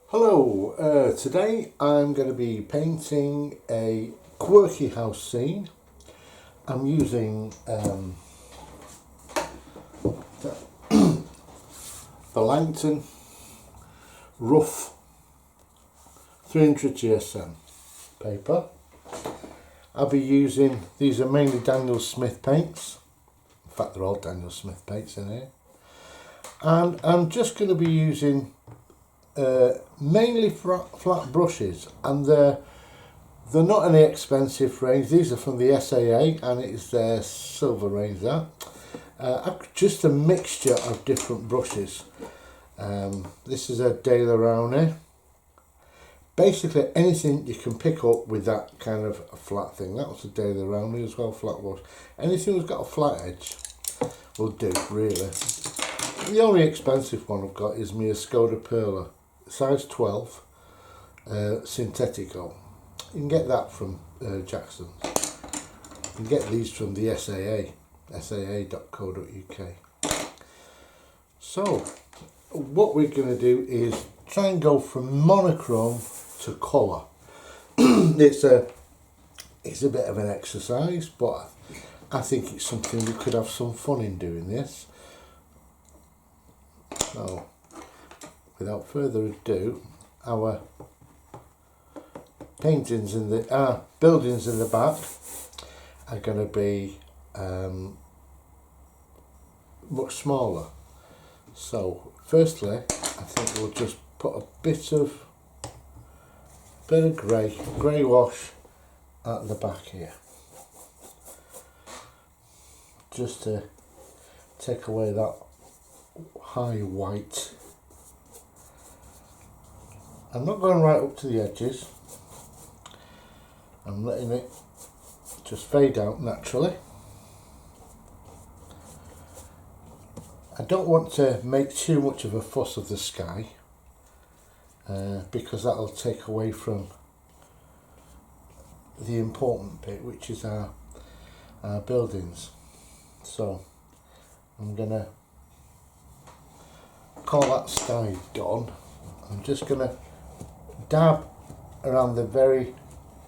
Hello, today I'm going to be painting a quirky house scene. I'm using the Langton rough 300 GSM paper. I'll be using, these are mainly Daniel Smith paints. In fact, they're all Daniel Smith paints in here. And I'm just going to be using mainly flat brushes, and they're not any expensive range. These are from the SAA and it's their silver range. Just a mixture of different brushes. This is a De La Rowney. Basically anything you can pick up with that kind of a flat thing. That was a De La Rowney as well, flat brush. Anything that's got a flat edge will do, really. The only expensive one I've got is my Skoda Perla, size 12, Synthetico. You can get that from Jackson's. You can get these from the SAA, saa.co.uk. So, what we're going to do is try and go from monochrome to colour. It's a bit of an exercise, but I think it's something we could have some fun in doing this. So, without further ado, our paintings in the buildings in the back are going to be much smaller. So, firstly, I think we'll just put a bit of grey wash at the back here, just to take away that high white. I'm not going right up to the edges. I'm letting it just fade out naturally. I don't want to make too much of a fuss of the sky because that'll take away from the important bit, which is our buildings. So I'm going to call that sky done. I'm just going to dab around the very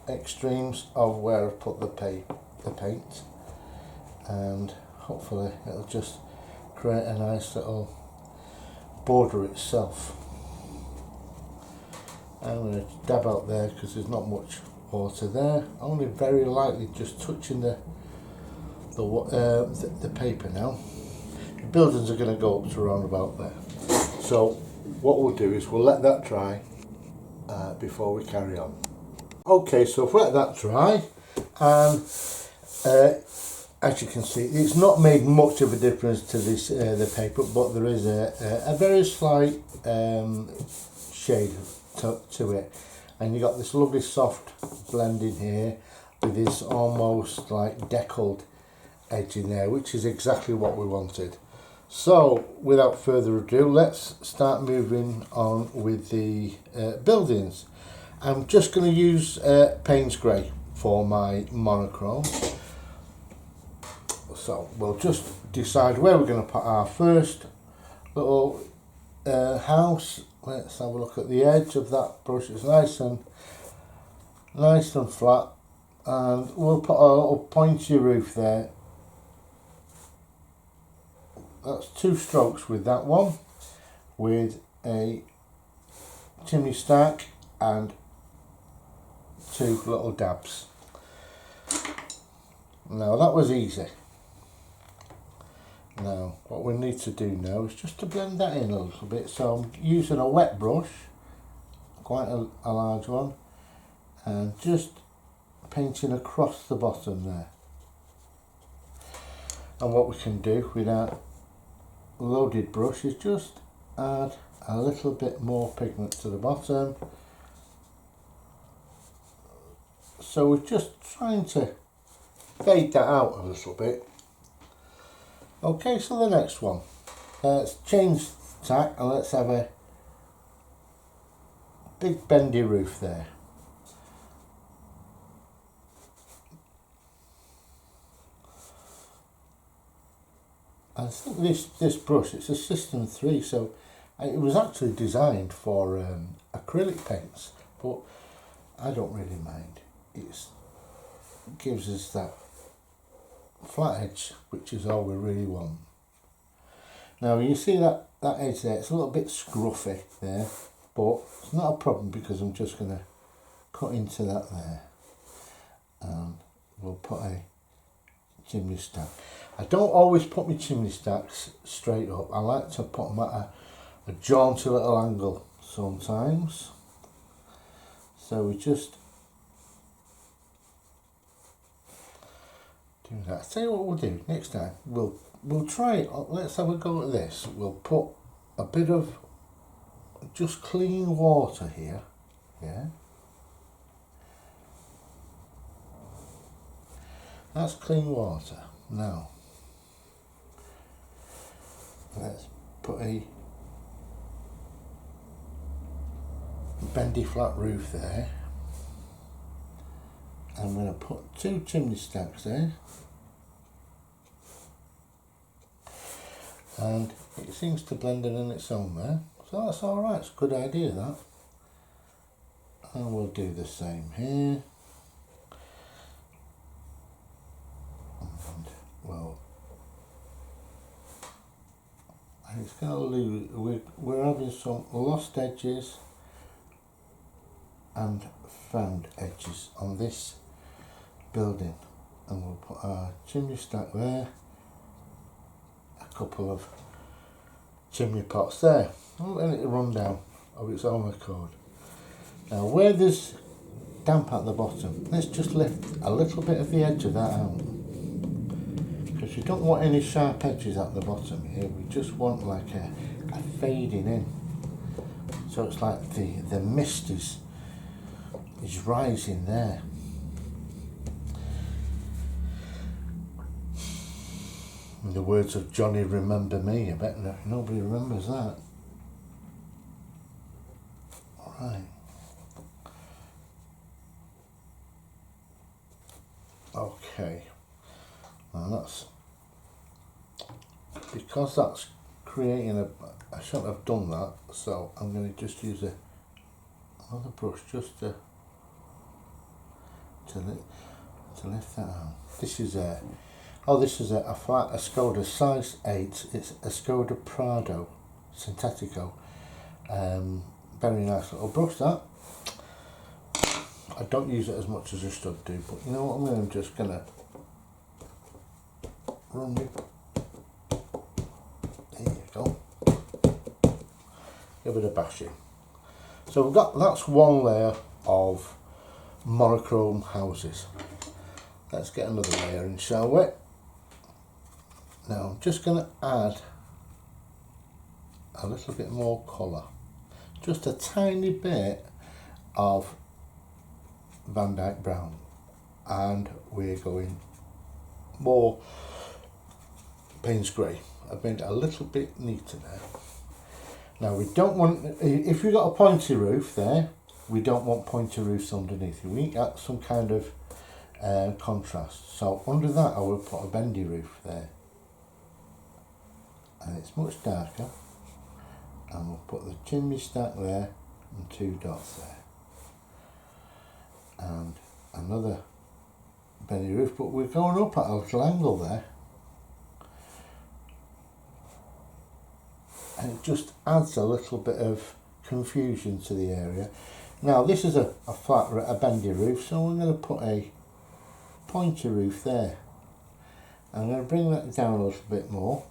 extremes of where I've put the paint, and hopefully it'll just create a nice little border itself. I'm going to dab out there because there's not much water there, only very lightly just touching the paper now. The buildings are going to go up to around about there. So what we'll do is we'll let that dry before we carry on. Okay, so I've let that dry, and as you can see, it's not made much of a difference to this the paper, but there is a very slight shade to it, and you got this lovely soft blend in here with this almost like deckled edge in there, which is exactly what we wanted. So without further ado, let's start moving on with the buildings. I'm just going to use Payne's Grey for my monochrome. So we'll just decide where we're going to put our first little house. Let's have a look at the edge of that brush. It's nice and flat, and we'll put a little pointy roof there. That's 2 strokes with that one, with a chimney stack and 2 little dabs. Now that was easy. Now what we need to do now is just to blend that in a little bit. So I'm using a wet brush, quite a large one, and just painting across the bottom there. And what we can do with our loaded brush is just add a little bit more pigment to the bottom. So we're just trying to fade that out a little bit. Okay, so the next one, let's change tack and let's have a big bendy roof there. I think this brush, it's a System 3, so it was actually designed for a acrylic paints, but I don't really mind. It gives us that flat edge, which is all we really want. Now you see that edge there, it's a little bit scruffy there, but it's not a problem because I'm just going to cut into that there, and we'll put a chimney stack. I don't always put my chimney stacks straight up. I like to put them at a jaunty little angle sometimes. So we just do that. I'll tell you what we'll do next time. We'll try it. Let's have a go at this. We'll put a bit of just clean water here. Yeah. That's clean water. Now, let's put a bendy flat roof there. I'm going to put 2 chimney stacks there. And it seems to blend in on its own there. So that's alright, it's a good idea that. And we'll do the same here. Well, it's going to lose. We're having some lost edges and found edges on this building, and we'll put our chimney stack there, a couple of chimney pots there. I'll let it run down of its own accord. Now where there's damp at the bottom, let's just lift a little bit of the edge of that out. Because we don't want any sharp edges at the bottom here, we just want like a fading in. So it's like the mist is rising there. In the words of Johnny Remember Me, I bet nobody remembers that. Alright. Okay. Now that's because that's creating I shouldn't have done that, so I'm going to just use another brush just to lift that out. This is a flat Escoda size 8. It's Escoda Prado Sintetico. Very nice little brush that. I don't use it as much as I should do, but you know what, I'm just going to run it. There you go. Give it a bashing. So we've got, that's one layer of monochrome houses. Let's get another layer in, shall we? Now I'm just going to add a little bit more colour. Just a tiny bit of Van Dyke Brown, and we're going more Payne's Grey. I've made it a little bit neater there. Now we don't want, if you've got a pointy roof there, we don't want pointy roofs underneath. We get some kind of contrast. So under that I will put a bendy roof there. And it's much darker. And we'll put the chimney stack there and 2 dots there. And another bendy roof, but we're going up at a little angle there. And it just adds a little bit of confusion to the area. Now this is a bendy roof, so we're going to put a pointy roof there. I'm going to bring that down a little bit more,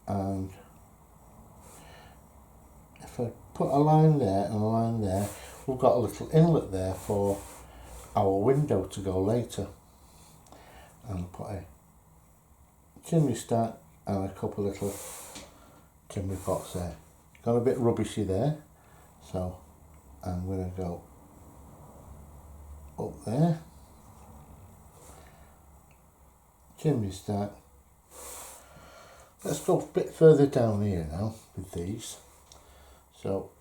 and if I put a line there and a line there, we've got a little inlet there for our window to go later. And I'll put a chimney stack and a couple of little chimney pots there. Got a bit rubbishy there, so I'm going to go up there, chimney stack. Let's go a bit further down here now with these. So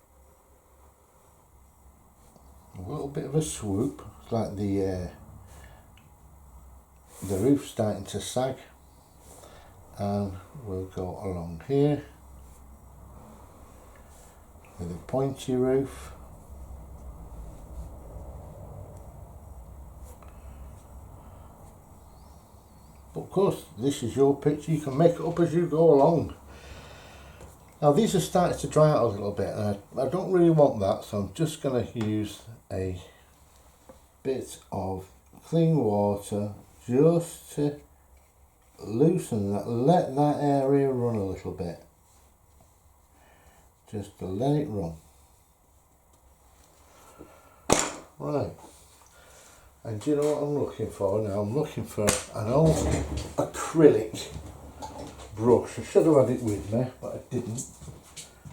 a little bit of a swoop, it's like the roof's starting to sag, and we'll go along here with a pointy roof, of course, this is your picture, you can make it up as you go along. Now these are starting to dry out a little bit, and I don't really want that, so I'm just going to use a bit of clean water just to loosen that, let that area run a little bit, just to let it run. Right, and do you know what I'm looking for now? I'm looking for an old acrylic brush. I should have had it with me, but I didn't.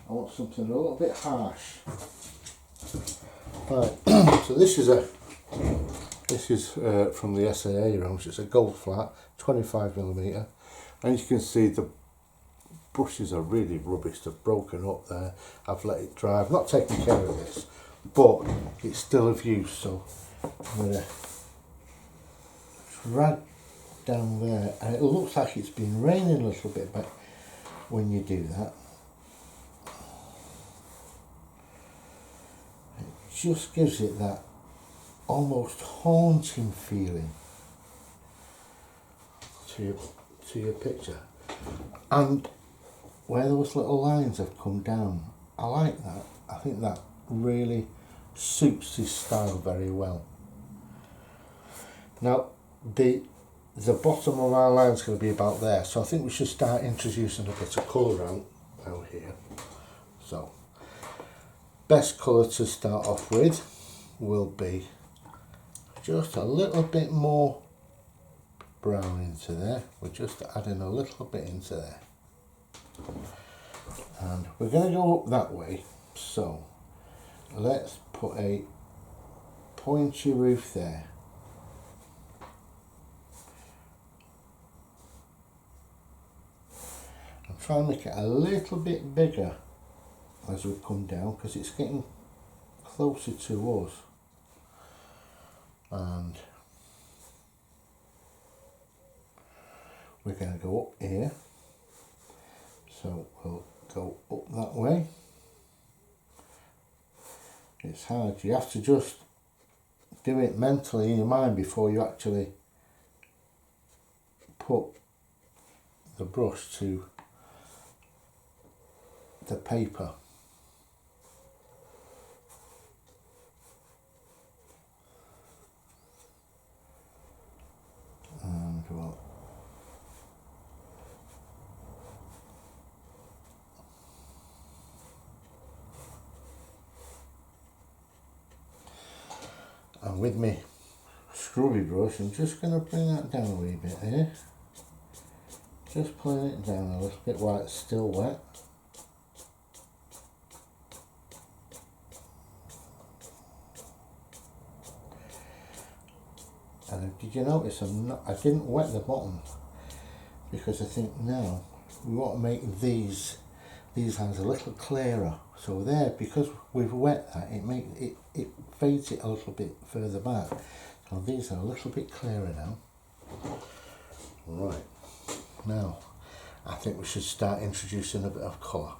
I want something a little bit harsh. Right, so this is from the SAA range. It's a gold flat, 25mm, and you can see the brushes are really rubbish. They've broken up there. I've let it dry. I've not taken care of this, but it's still of use. So I'm going to drag down there, and it looks like it's been raining a little bit, but when you do that, it just gives it that almost haunting feeling to your picture. And where those little lines have come down, I like that. I think that really suits his style very well. Now the bottom of our line is going to be about there, so I think we should start introducing a bit of colour out here. So best colour to start off with will be just a little bit more brown into there. We're just adding a little bit into there, and we're going to go up that way, so let's put a pointy roof there. I'm trying to make it a little bit bigger as we come down, because it's getting closer to us. And we're going to go up here, so we'll go up that way. It's hard, you have to just do it mentally in your mind before you actually put the brush to the paper. And we'll and with me scrubby brush, I'm just going to bring that down a wee bit here, just pulling it down a little bit while it's still wet. And did you notice I didn't wet the bottom, because I think now we want to make these lines a little clearer. So there, because we've wet that, it fades it a little bit further back. So these are a little bit clearer now. Right, now I think we should start introducing a bit of colour.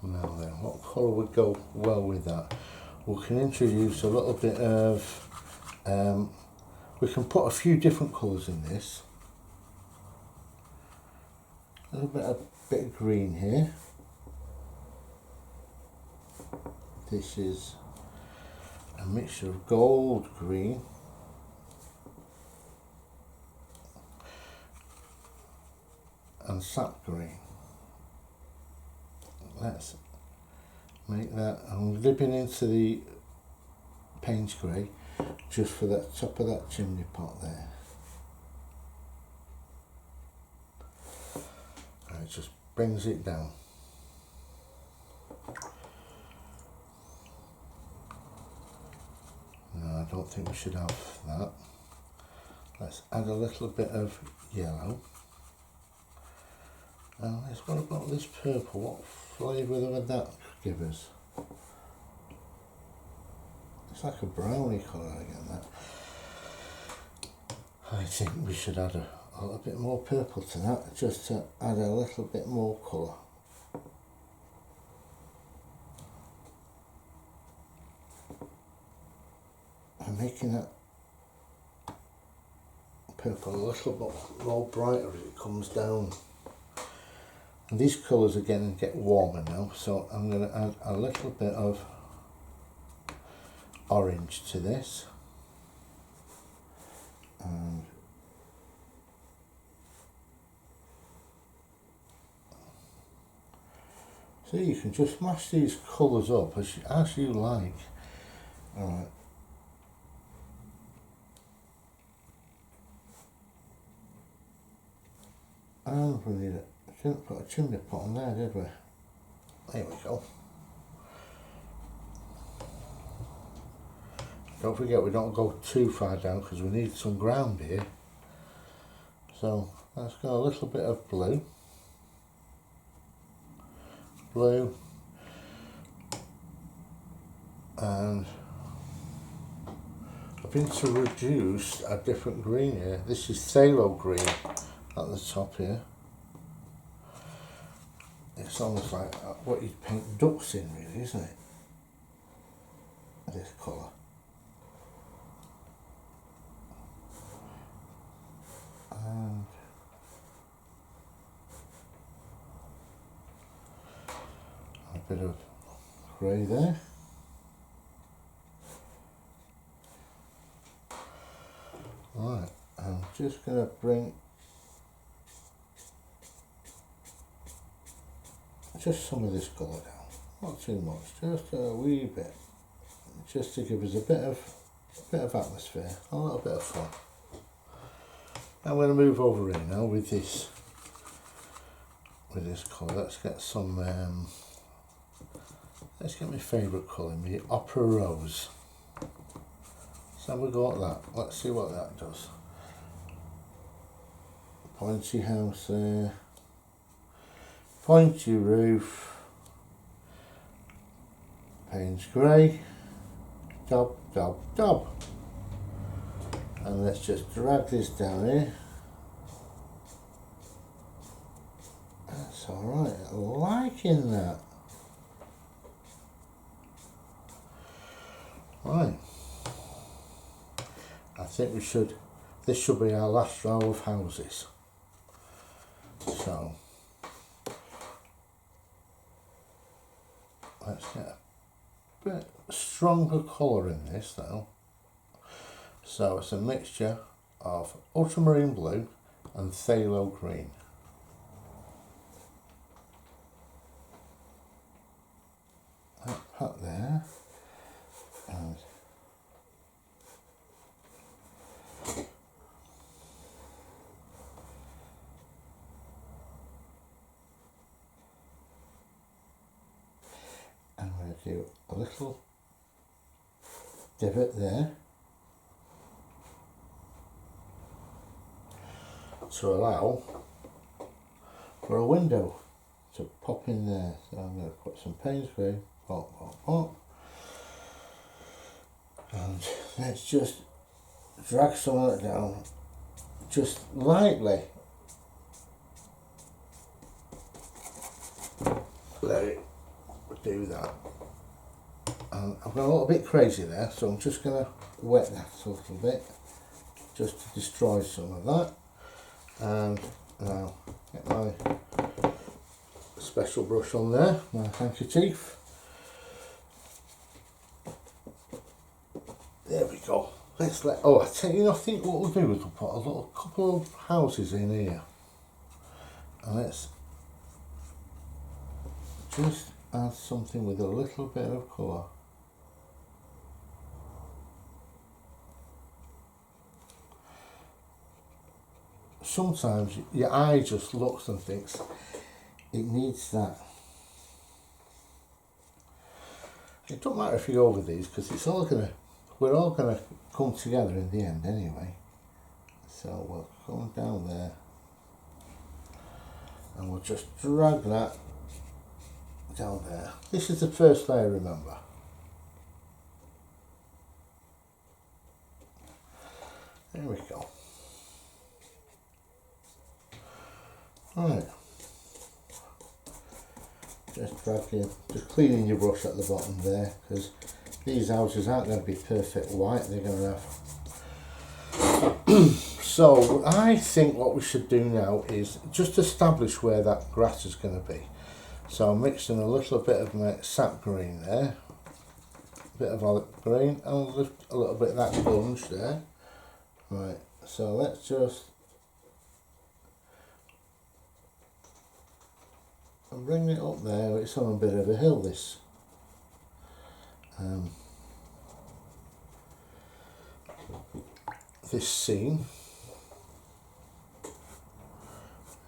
Now then, what colour would go well with that? We can introduce a little bit of, we can put a few different colours in this. A little bit of green here. This is a mixture of gold green and sap green. Let's make that, I'm dipping into the paint grey just for that top of that chimney pot there. And it just brings it down. No, I don't think we should have that. Let's add a little bit of yellow. And what about this purple? What flavour would that give us? It's like a brownie colour again, that. I think we should add a little bit more purple to that, just to add a little bit more colour. And making that purple a little bit more brighter as it comes down. And these colours are getting warmer now, so I'm going to add a little bit of orange to this. And so you can just mash these colours up as you like. Alright. And we need it. Didn't put a chimney pot on there, did we? There we go. Don't forget we don't go too far down because we need some ground here. So let's go a little bit of blue. Blue. And I've been to reduce a different green here. This is phthalo green at the top here. It's almost like what you'd paint ducks in, really, isn't it? This colour. And a bit of grey there. Right, I'm just going to bring just some of this colour down, not too much, just a wee bit, just to give us a bit of atmosphere, a little bit of fun. I'm going to move over here now with this colour. Let's get some. Let's get my favourite colour, my Opera Rose. So we got that. Let's see what that does. Pointy house there. Pointy roof. Payne's grey. Dab, dab, dab. And let's just drag this down here. That's alright, liking that. Right. I think this should be our last row of houses. So, let's get a bit stronger colour in this though. So it's a mixture of ultramarine blue and phthalo green. That part there. And I'm going to do a little divot there to allow for a window to pop in there. So I'm going to put some Payne's grey, pop, pop, pop. And let's just drag some of that down, just lightly. Let it do that. And I've gone a little bit crazy there, so I'm just going to wet that a little bit, just to destroy some of that. And now get my special brush on there, my handkerchief. There we go. Let's let. Oh, I think what we'll do is we'll put a couple of houses in here, and let's just add something with a little bit of colour. Sometimes your eye just looks and thinks it needs that. It don't matter if you go over these because we're all gonna come together in the end anyway. So we'll come down there and we'll just drag that down there. This is the first layer, remember. There we go. Right. Just cleaning your brush at the bottom there, because these houses aren't going to be perfect white, they're going to have So I think what we should do now is just establish where that grass is going to be. So I'm mixing a little bit of my sap green there, a bit of olive green, and a little bit of that sponge there. Right, so let's just bring it up there. It's on a bit of a hill, this. This scene.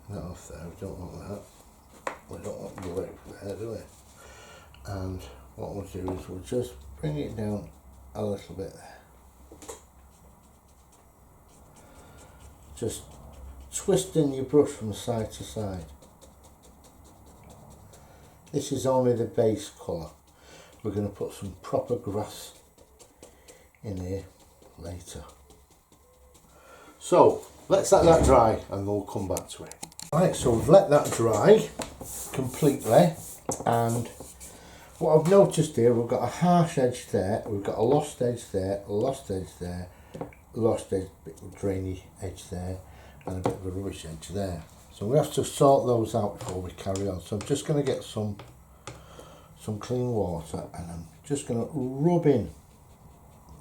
That off there, we don't want that. We don't want the way from there, do we? And what we'll do is we'll just bring it down a little bit there. Just twisting your brush from side to side. This is only the base colour. We're going to put some proper grass in here later. So let's let that dry and we'll come back to it. Right, so we've let that dry completely, and what I've noticed here, we've got a harsh edge there, we've got a lost edge there, a lost edge there, lost edge, bit of drainy edge there, and a bit of a rubbish edge there. So we have to sort those out before we carry on. So I'm just going to get some clean water, and I'm just going to rub in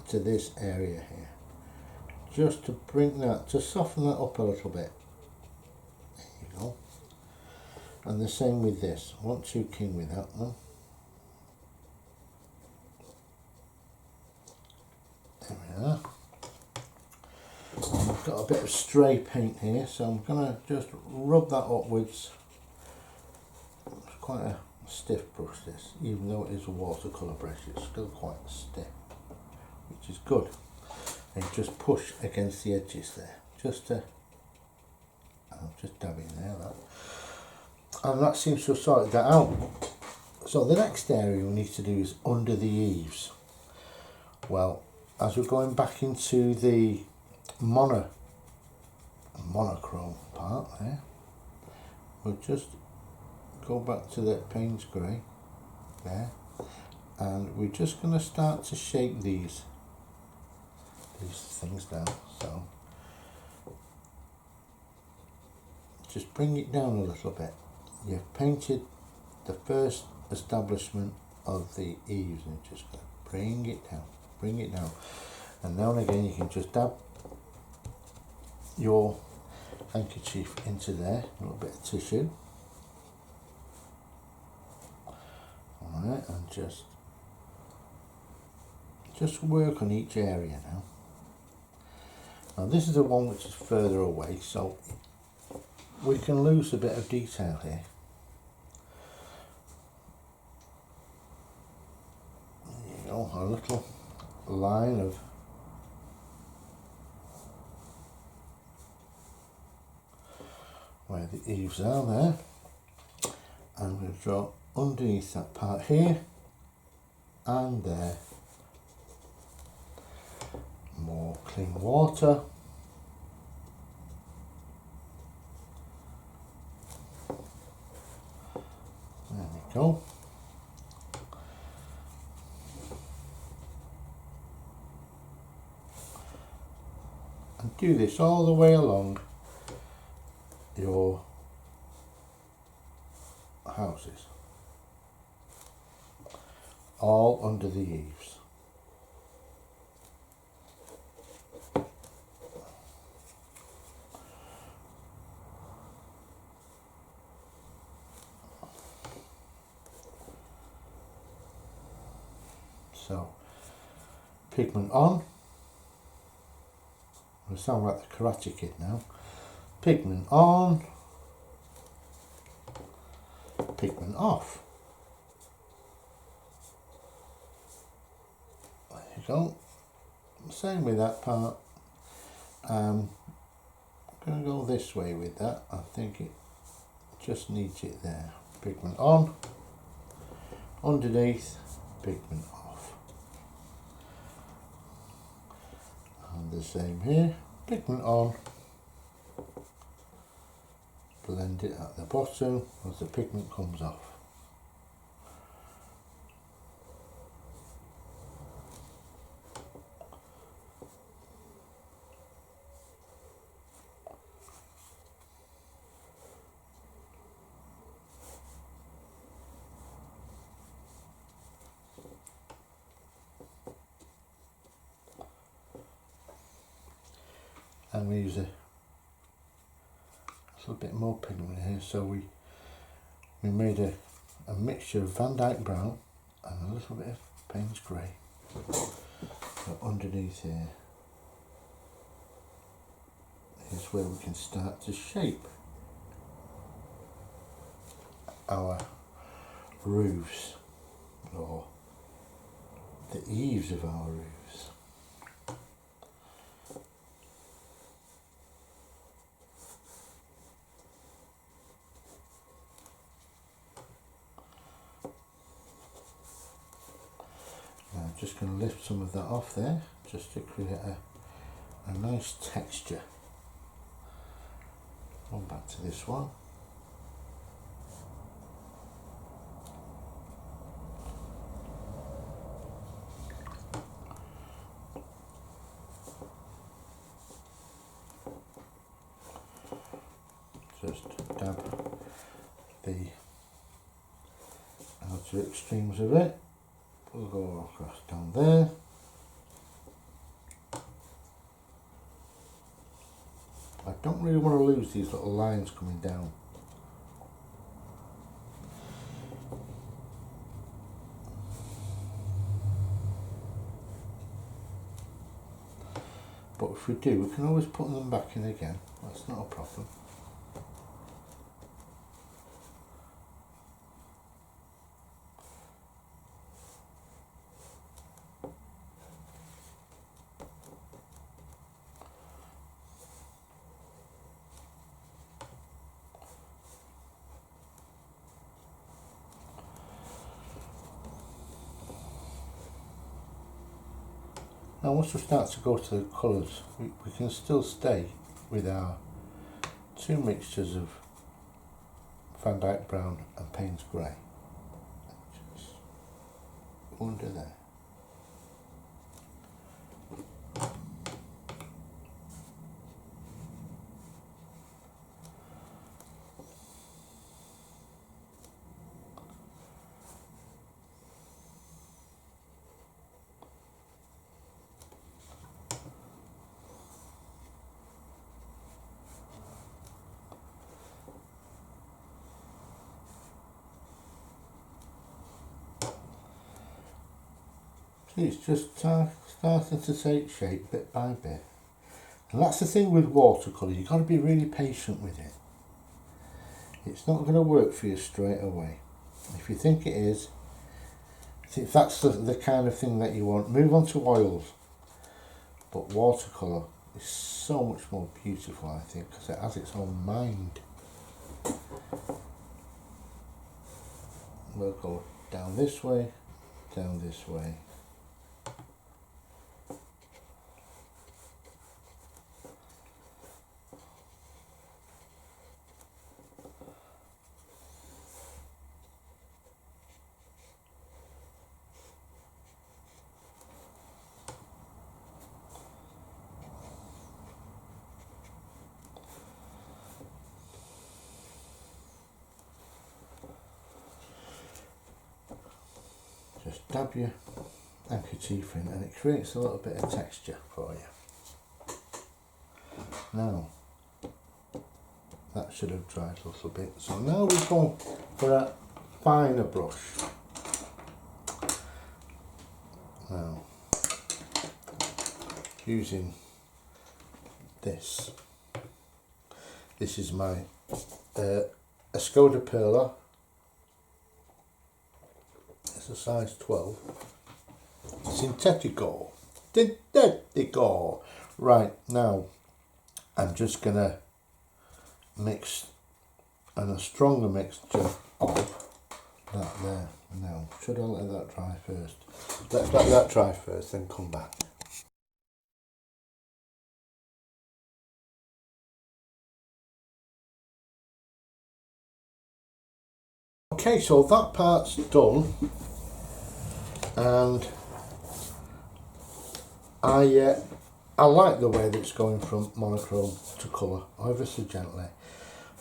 to this area here, just to bring that, to soften that up a little bit. There you go. And the same with this. I want too keen with that one. There we are. And I've got a bit of stray paint here, so I'm going to just rub that upwards. It's quite a stiff brush, this, even though it is a watercolour brush, it's still quite stiff, which is good. And just push against the edges there, just to, I'm just dabbing there, that. And that seems to have sorted that out. So the next area we need to do is under the eaves. Well, as we're going back into the monochrome part there, we'll just go back to the Payne's grey there, and we're just going to start to shape these things down. So just bring it down a little bit. You've painted the first establishment of the eaves, and just bring it down, and now and again you can just dab your handkerchief into there, a little bit of tissue. Alright, and just work on each area now. Now this is the one which is further away, so we can lose a bit of detail here. There you go, a little line of where the eaves are there, and we'll draw underneath that part here and there. More clean water. There we go. And do this all the way along your houses, all under the eaves. So, pigment on. I sound like the Karate Kid now. Pigment on, pigment off. There you go. Same with that part. I'm going to go this way with that. I think it just needs it there. Pigment on, underneath, pigment off. And the same here, pigment on. Blend it at the bottom as the pigment comes off. I'm going to use a little bit more pigment here. So we made a mixture of Van Dyke Brown and a little bit of Payne's Grey. So underneath here is where we can start to shape our roofs, or the eaves of our roofs. Now I'm just going to lift some of that off there, just to create a nice texture. Going back to this one. Just dab the outer extremes of it. We'll go across down there. I don't really want to lose these little lines coming down. But if we do, we can always put them back in again. That's not a problem. Now once we start to go to the colours, we can still stay with our two mixtures of Van Dyke Brown and Payne's Grey. Just under there. It's just starting to take shape bit by bit. And that's the thing with watercolour, you've got to be really patient with it. It's not going to work for you straight away. If you think it is, if that's the kind of thing that you want, move on to oils. But watercolour is so much more beautiful, I think, because it has its own mind. We'll go down this way, down this way. Just dab your handkerchief in and it creates a little bit of texture for you. Now, that should have dried a little bit. So now we go for a finer brush. Now, using this. This is my Escoda Perla. It's a size 12. Syntetico. Right, now I'm just gonna mix and a stronger mixture of that there. Now, should I let that dry first? Let's let that dry first, then come back. Okay, so that part's done, and I like the way that it's going from monochrome to colour, ever so gently.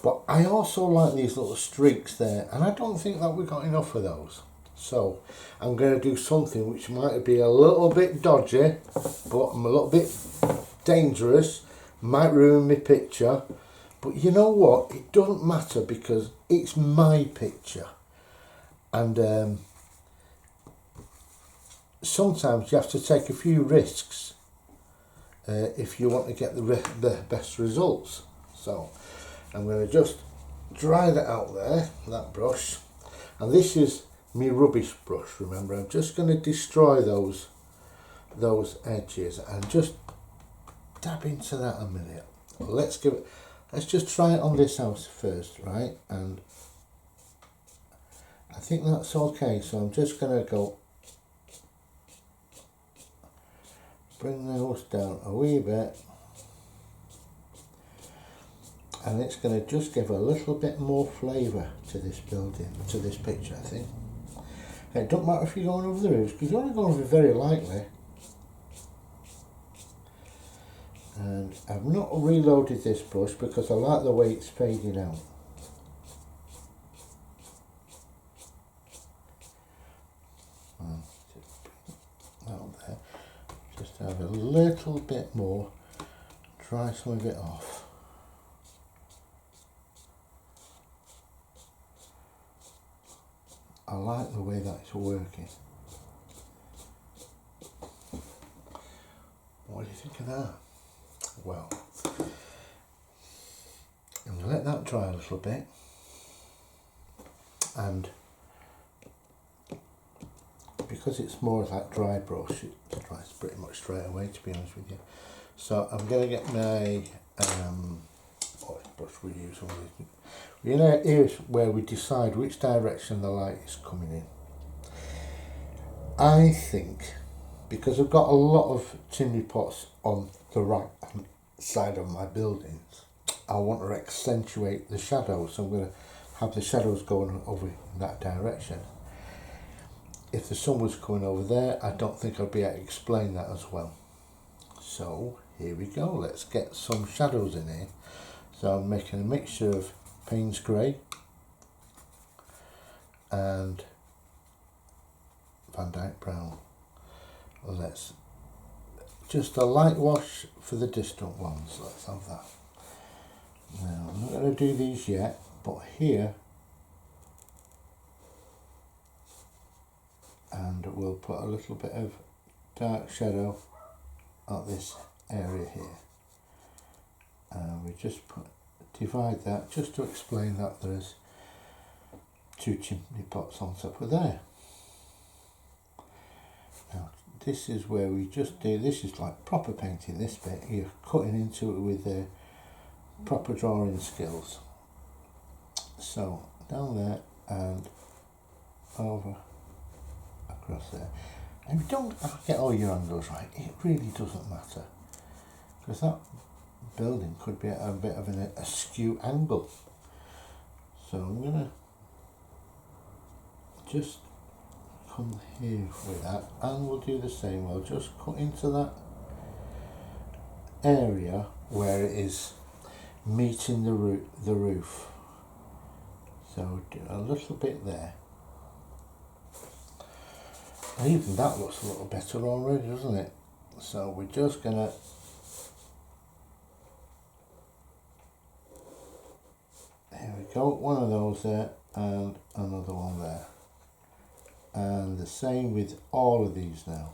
But I also like these little streaks there, and I don't think that we got enough of those. So I'm going to do something which might be a little bit dodgy, but I'm a little bit dangerous. might ruin my picture, but you know what, it doesn't matter because it's my picture. And sometimes you have to take a few risks if you want to get the best results. So I'm going to just dry that out there, that brush, and this is my rubbish brush. Remember, I'm just going to destroy those edges and just dab into that a minute. Let's just try it on this house first, right? And I think that's okay, so I'm just going to go bring those down a wee bit, and it's going to just give a little bit more flavour to this building, to this picture, I think. And it don't matter if you're going over the roofs, because you're only going over very lightly. And I've not reloaded this brush because I like the way it's fading out. Out there. Just have a little bit more, dry some of it off. I like the way that's working. What do you think of that? Well, I'm going to let that dry a little bit, and because it's more like dry brush, it dries pretty much straight away, to be honest with you. So I'm going to get my what brush we use. You know, here's where we decide which direction the light is coming in. I think, because I've got a lot of chimney pots on the right side of my buildings, I want to accentuate the shadows, so I'm going to have the shadows going over in that direction. If the sun was coming over there, I don't think I'd be able to explain that as well. So here we go, let's get some shadows in here. So I'm making a mixture of Payne's Grey and Van Dyke Brown. Let's just a light wash for the distant ones. Let's have that. Now I'm not going to do these yet, but here, and we'll put a little bit of dark shadow at this area here, and we just divide that just to explain that there's two chimney pots on top of there. Now this is where we just do, this is like proper painting, this bit you're cutting into it with the proper drawing skills. So down there and over across there. And if you don't get all your angles right, it really doesn't matter, because that building could be at a bit of an askew angle. So I'm going to just come here with that, and we'll do the same. We'll just cut into that area where it is meeting the roof. So do a little bit there. And even that looks a little better already, doesn't it? So we're just gonna here we go, one of those there and another one there. And the same with all of these now.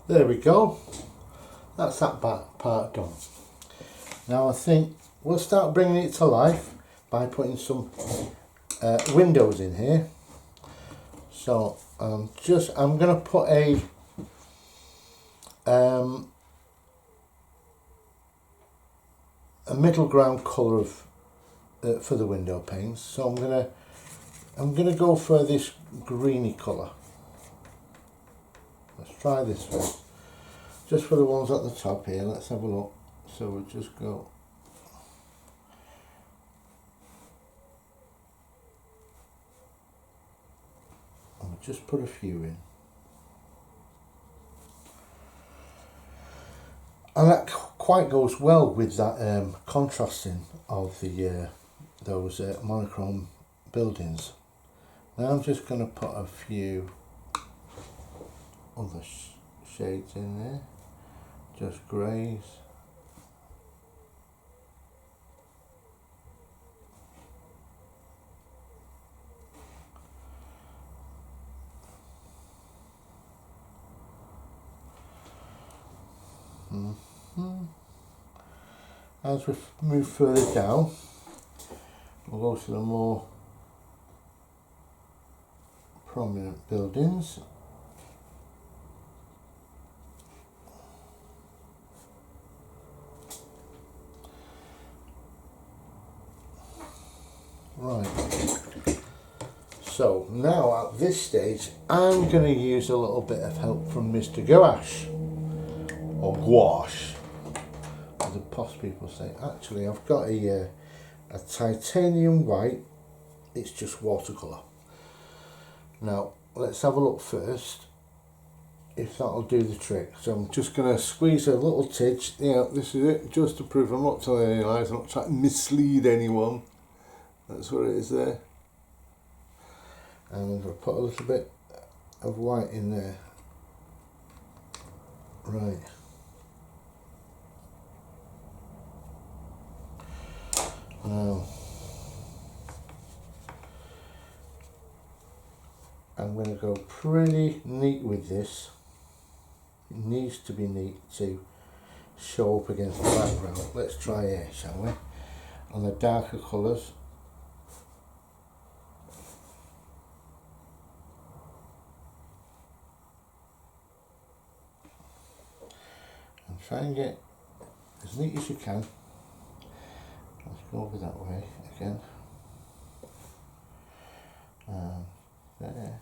There we go. That's that back part done. Now I think we'll start bringing it to life by putting some windows in here. So I'm going to put a middle ground colour of for the window panes. So I'm gonna go for this greeny colour. Let's try this one. Just for the ones at the top here, let's have a look. So we'll just go. And we'll just put a few in. And that quite goes well with that contrasting of the those monochrome buildings. Now I'm just going to put a few other shades in there, just greys. As we move further down, we'll go to the more prominent buildings. Right, so now at this stage I'm going to use a little bit of help from Mr. Gouache, or gouache as the posh people say. Actually I've got a titanium white, it's just watercolour. Now let's have a look first if that'll do the trick. So I'm just going to squeeze a little tidge. Yeah, this is it, just to prove I'm not telling any lies, I'm not trying to mislead anyone. That's what it is there. And I'm going to put a little bit of white in there. Right. Now I'm going to go pretty neat with this. It needs to be neat to show up against the background. Let's try here, shall we? On the darker colours. And try and get as neat as you can. Let's go over that way again. There.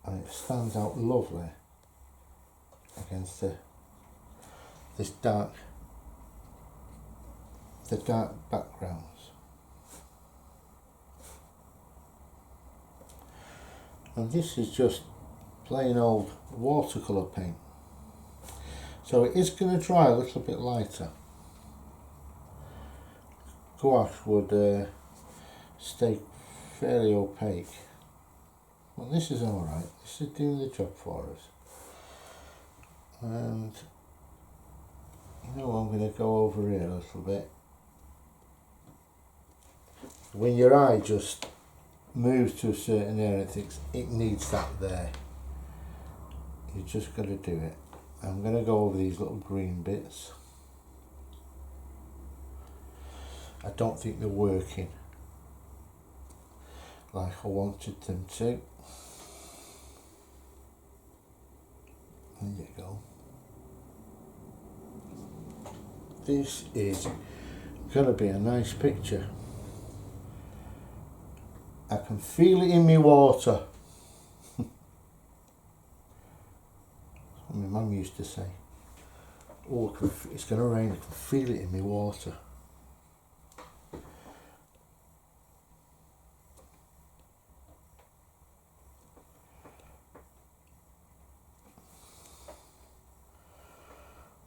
And it stands out lovely against the dark backgrounds. And this is just plain old watercolour paint. So it is going to dry a little bit lighter. Gouache would stay fairly opaque. Well, this is alright, this is doing the job for us. And you know, I'm going to go over here a little bit. When your eye just moves to a certain area and thinks it needs that there, you just got to do it. I'm going to go over these little green bits. I don't think they're working like I wanted them to. There you go. This is going to be a nice picture. I can feel it in my water. My mum used to say, oh, it's going to rain, I can feel it in my water.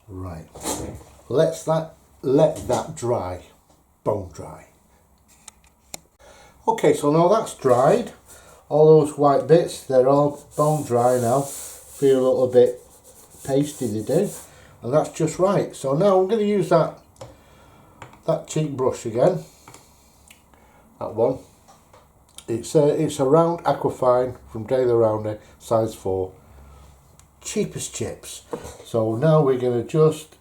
Right, let that dry, bone dry. Okay, so now that's dried, all those white bits, they're all bone dry now, feel a little bit pasty they do, and that's just right. So now I'm going to use that cheap brush again, that one. It's a round Aquafine from Daily Rounder, size 4, cheap as chips. So now we're going to just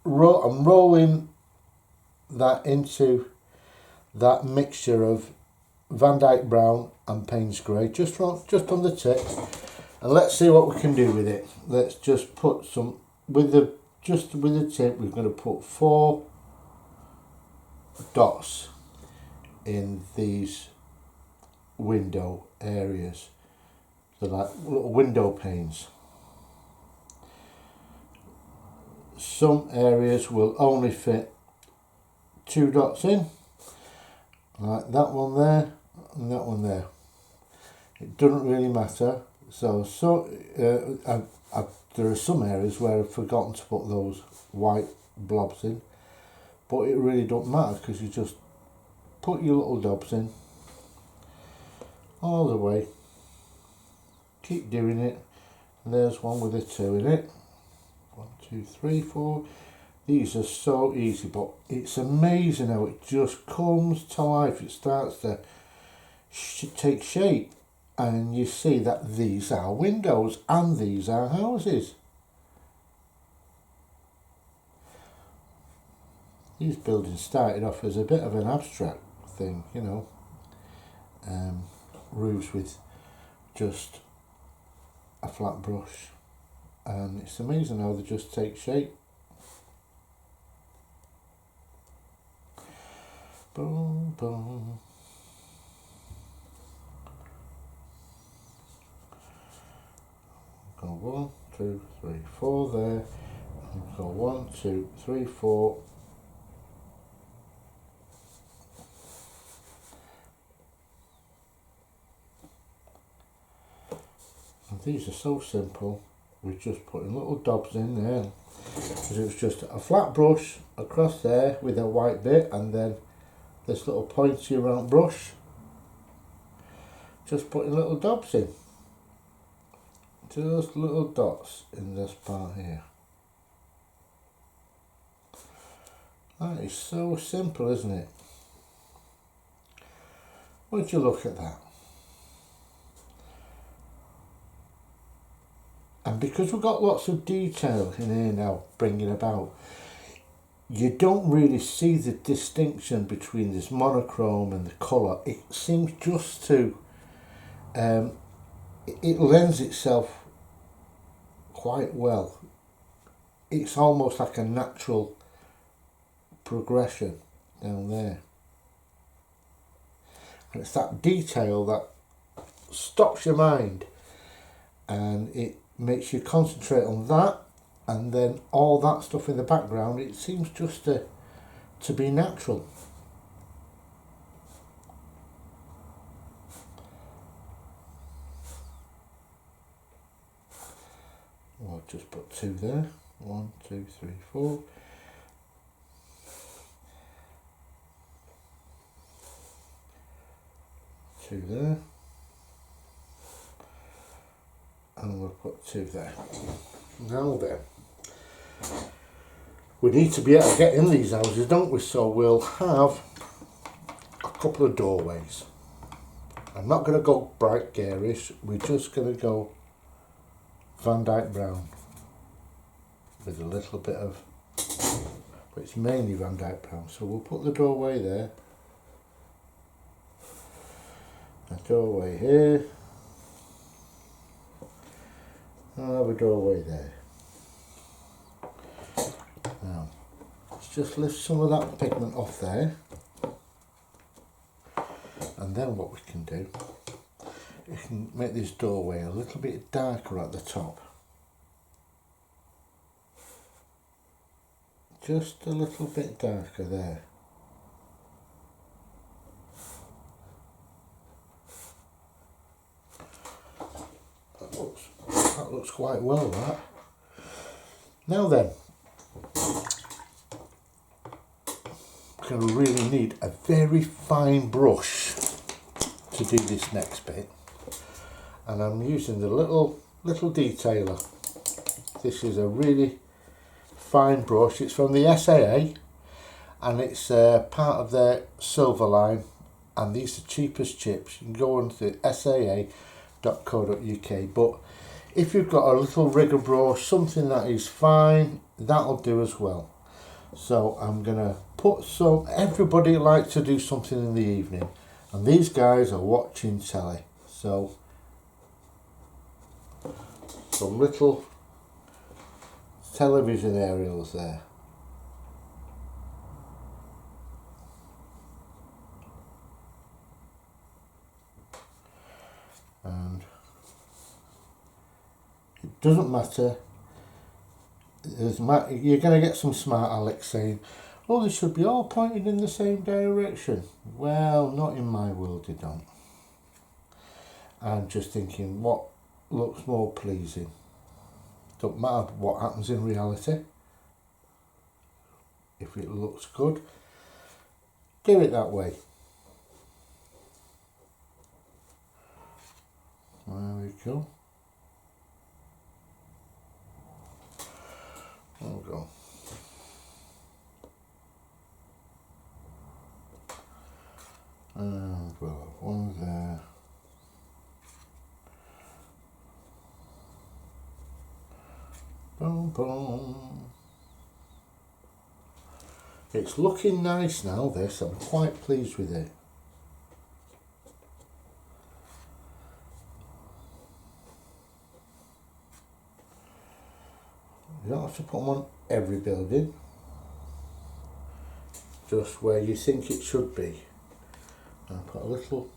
I'm rolling that into that mixture of Van Dyke Brown and Payne's Grey, just on the tip, and let's see what we can do with it. Let's just put some with the tip. We're going to put 4 dots in these window areas. They're like little window panes. Some areas will only fit 2 dots in, like that one there and that one there. It doesn't really matter. So there are some areas where I've forgotten to put those white blobs in, but it really don't matter because you just put your little dobs in all the way. Keep doing it. And there's one with a 2 in it. 1, 2, 3, 4. These are so easy, but it's amazing how it just comes to life. It starts to take shape, and you see that these are windows and these are houses. These buildings started off as a bit of an abstract thing, you know, roofs with just a flat brush, and it's amazing how they just take shape. Boom, boom. Go 1, 2, 3, 4 there. Go 1, 2, 3, 4. And these are so simple. We're just putting little dobs in there. Because it was just a flat brush across there with a white bit, and then this little pointy round brush. Just putting little dobs in. Just little dots in this part here. That is so simple, isn't it? Would you look at that? And because we've got lots of detail in here now bringing about, you don't really see the distinction between this monochrome and the colour. It seems just to, it lends itself quite well. It's almost like a natural progression down there. And it's that detail that stops your mind, and it makes you concentrate on that, and then all that stuff in the background, it seems just to be natural. I'll just put 2 there. 1, 2, 3, 4. Two there. And we'll put 2 there. Now then, we need to be able to get in these houses, don't we? So we'll have a couple of doorways. I'm not going to go bright garish, we're just going to go Van Dyke Brown with a little bit of, but it's mainly Van Dyke Brown. So we'll put the doorway there, a doorway here, and have a doorway there. Now let's just lift some of that pigment off there, and then what we can do, you can make this doorway a little bit darker at the top. Just a little bit darker there. That looks quite well, that. Now then, we're going to really need a very fine brush to do this next bit. And I'm using the little detailer. This is a really fine brush. It's from the SAA, and it's part of their silver line, and these are cheap as chips. You can go on to saa.co.uk, but if you've got a little rigger brush, something that is fine, that'll do as well. So I'm going to put some, everybody likes to do something in the evening, and these guys are watching telly. So some little television aerials there. And it doesn't matter. You're going to get some smart Alex saying, oh, they should be all pointed in the same direction. Well, not in my world, they don't. I'm just thinking what looks more pleasing. Don't matter what happens in reality. If it looks good, do it that way. There we go. There we go. And we'll have one there. Boom, boom. It's looking nice now, this. I'm quite pleased with it. You don't have to put them on every building, just where you think it should be. I'll put a little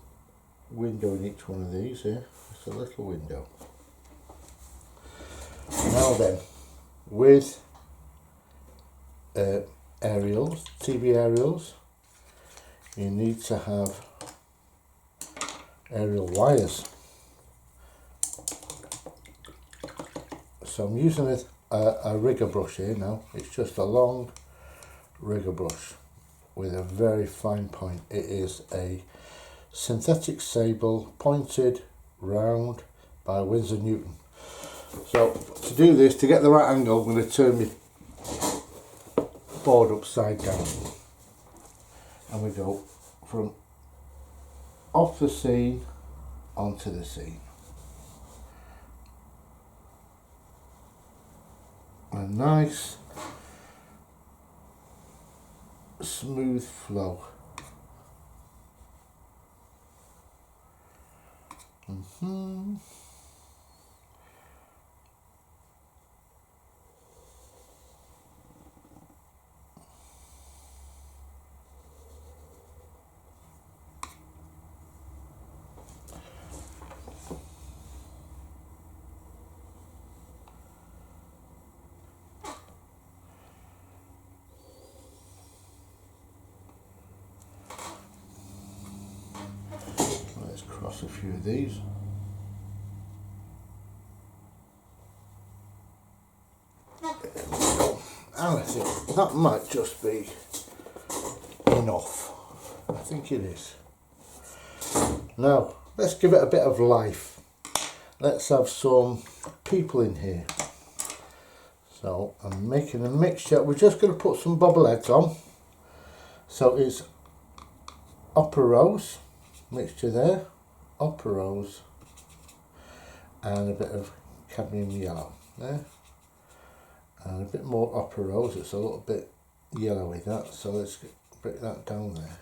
window in each one of these here, just a little window. Now then, with aerials, TV aerials, you need to have aerial wires. So I'm using a rigger brush here now. It's just a long rigger brush with a very fine point. It is a synthetic sable, pointed round by Winsor Newton. So to do this, to get the right angle, I'm going to turn my board upside down, and we go from off the scene onto the scene. A nice smooth flow. Let's cross a few of these. There we go. And I think that might just be enough. I think it is. Now, let's give it a bit of life. Let's have some people in here. So I'm making a mixture. We're just going to put some bobbleheads on. So it's opera rose mixture there, opera rose, and a bit of cadmium yellow there, and a bit more opera rose. It's a little bit yellowy, that, so let's break that down there.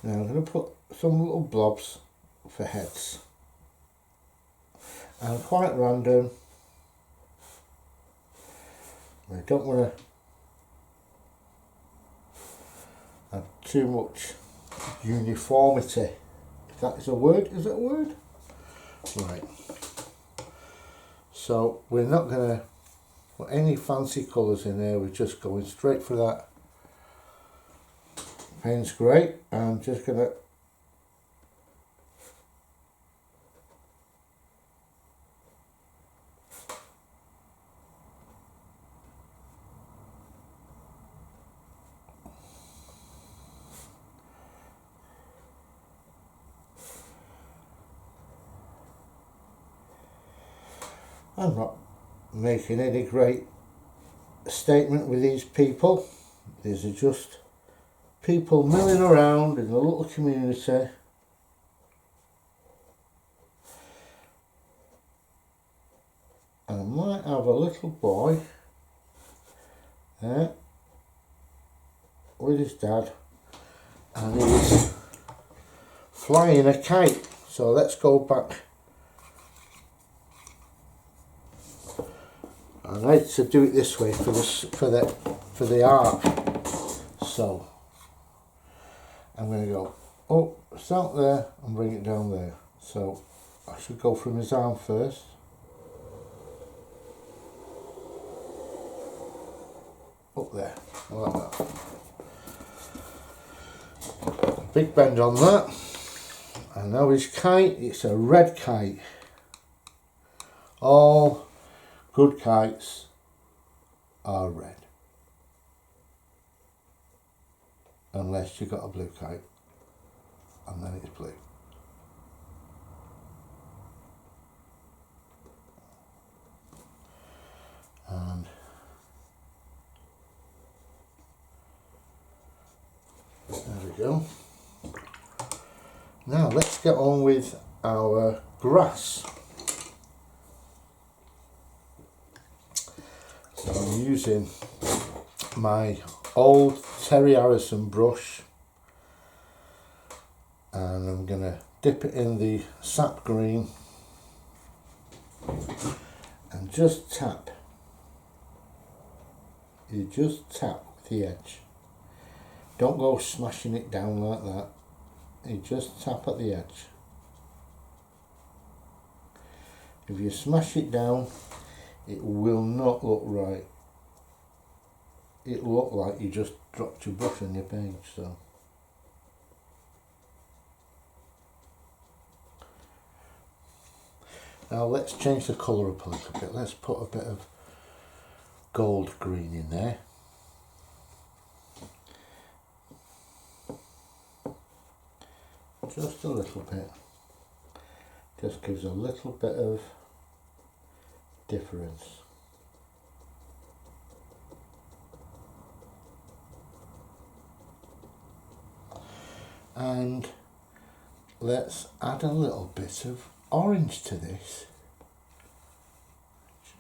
Now I'm going to put some little blobs for heads, and quite random. I don't want to have too much uniformity. If that is a word, is it a word? Right. So we're not going to put any fancy colours in there, we're just going straight for that Payne's Grey. I'm just going to I'm not making any great statement with these people. These are just people milling around in the little community. And I might have a little boy there with his dad, and he's flying a kite. So let's go back. I like to do it this way for the arc. So I'm going to go up, start there, and bring it down there. So I should go from his arm first. Up there, like that. Big bend on that. And now his kite, it's a red kite. All good kites are red. Unless you've got a blue kite, and then it's blue. And there we go. Now let's get on with our grass. So I'm using my old Terry Harrison brush, and I'm going to dip it in the sap green and just tap. You just tap with the edge. Don't go smashing it down like that. You just tap at the edge. If you smash it down, it will not look right. It'll look like you just dropped your brush on your page. So now let's change the colour up a little bit. Let's put a bit of gold green in there. Just a little bit. Just gives a little bit of difference. And let's add a little bit of orange to this,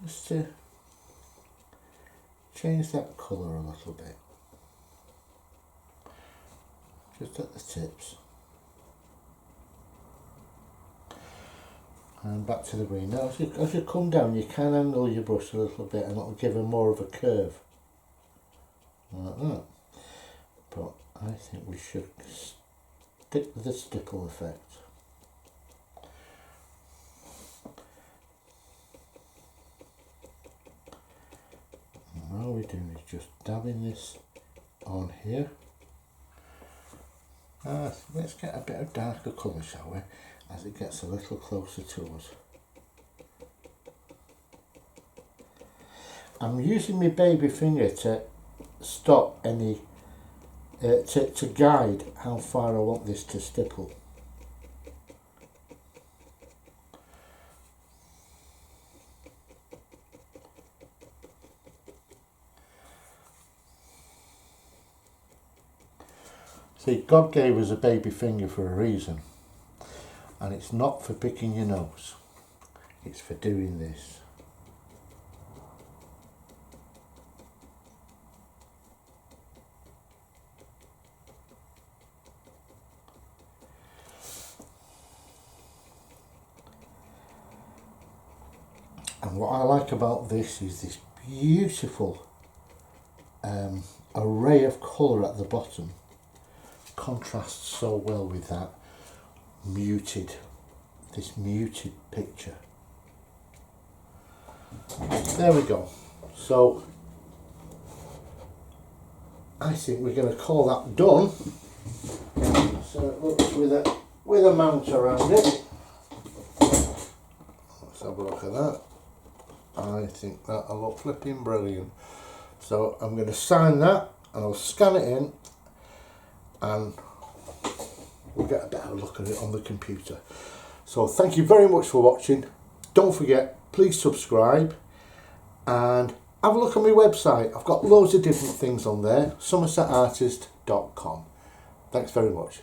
just to change that colour a little bit, just at the tips. And back to the green. Now as you come down, you can angle your brush a little bit and it'll give it more of a curve, like that. But I think we should stick with the stipple effect. And all we're doing is just dabbing this on here. Let's get a bit of darker colour, shall we, as it gets a little closer to us. I'm using my baby finger to stop any, to guide how far I want this to stipple. See, God gave us a baby finger for a reason, and it's not for picking your nose, it's for doing this. And what I like about this is this beautiful array of colour at the bottom. Contrasts so well with that muted picture. There we go. So I think we're going to call that done. So it looks with a mount around it. Let's have a look at that. I think that'll look flipping brilliant. So I'm going to sign that and I'll scan it in, and we'll get a better look at it on the computer. So thank you very much for watching. Don't forget, please subscribe and have a look at my website. I've got loads of different things on there, somersetartist.com. Thanks very much.